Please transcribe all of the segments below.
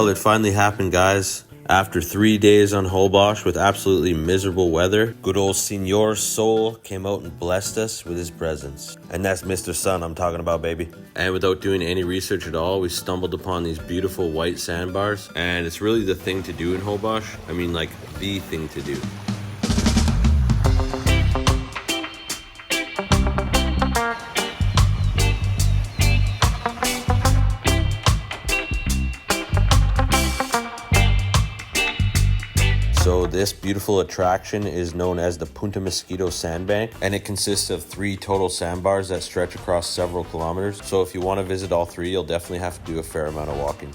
Well, it finally happened, guys. After 3 days on Holbox with absolutely miserable weather, good old Señor Sol came out and blessed us with his presence. And that's Mr. Sun I'm talking about, baby. And without doing any research at all, we stumbled upon these beautiful white sandbars. And it's really the thing to do in Holbox. I mean, like, the thing to do. So this beautiful attraction is known as the Punta Mosquito Sandbank, and it consists of 3 total sandbars that stretch across several kilometers. So if you want to visit all 3, you'll definitely have to do a fair amount of walking.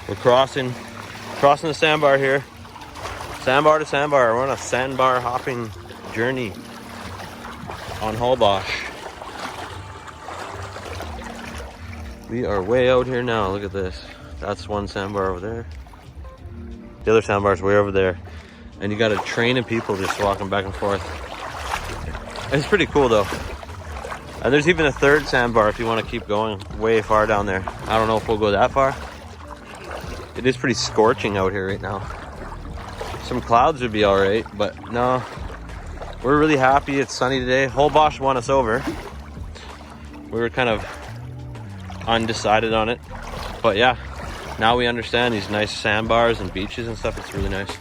We're crossing the sandbar here. Sandbar to sandbar. We're on a sandbar hopping journey on Holbox. We are way out here now. Look at this. That's one sandbar over there. The other sandbar's way over there. And you got a train of people just walking back and forth. It's pretty cool though. And there's even a third sandbar if you want to keep going way far down there. I don't know if we'll go that far. It is pretty scorching out here right now. Some clouds would be all right, but no, we're really happy. It's sunny today. Holbox won us over. We were kind of undecided on it, but yeah, now we understand these nice sandbars and beaches and stuff. It's really nice.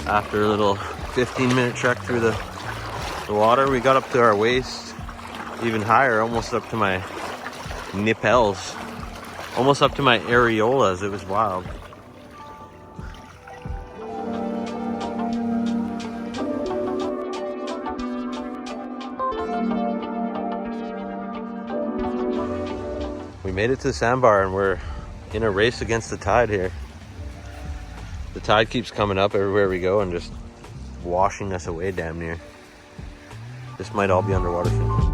After a little 15-minute trek through the water, we got up to our waist, even higher, almost up to my nipples, almost up to my areolas. It was wild. We made it to the sandbar and we're in a race against the tide here. The tide keeps coming up everywhere we go and just washing us away damn near. This might all be underwater soon.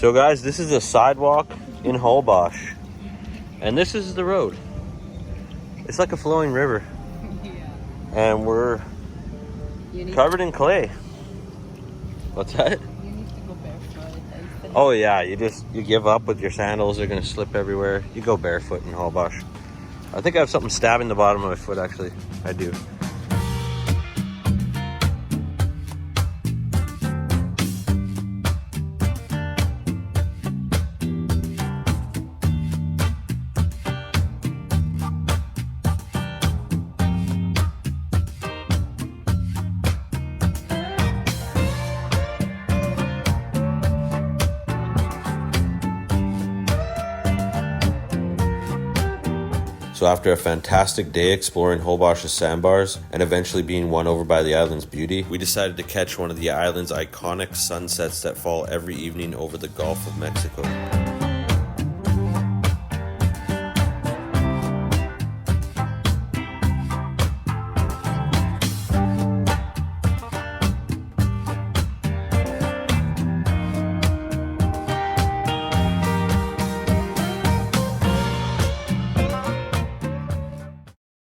So guys, this is a sidewalk in Holbox. And this is the road. It's like a flowing river. Yeah. And we're covered in clay. What's that? You need to go barefoot. Oh yeah, you give up with your sandals. They're gonna slip everywhere. You go barefoot in Holbox. I think I have something stabbing the bottom of my foot, actually. I do. So after a fantastic day exploring Holbox's sandbars and eventually being won over by the island's beauty, we decided to catch one of the island's iconic sunsets that fall every evening over the Gulf of Mexico.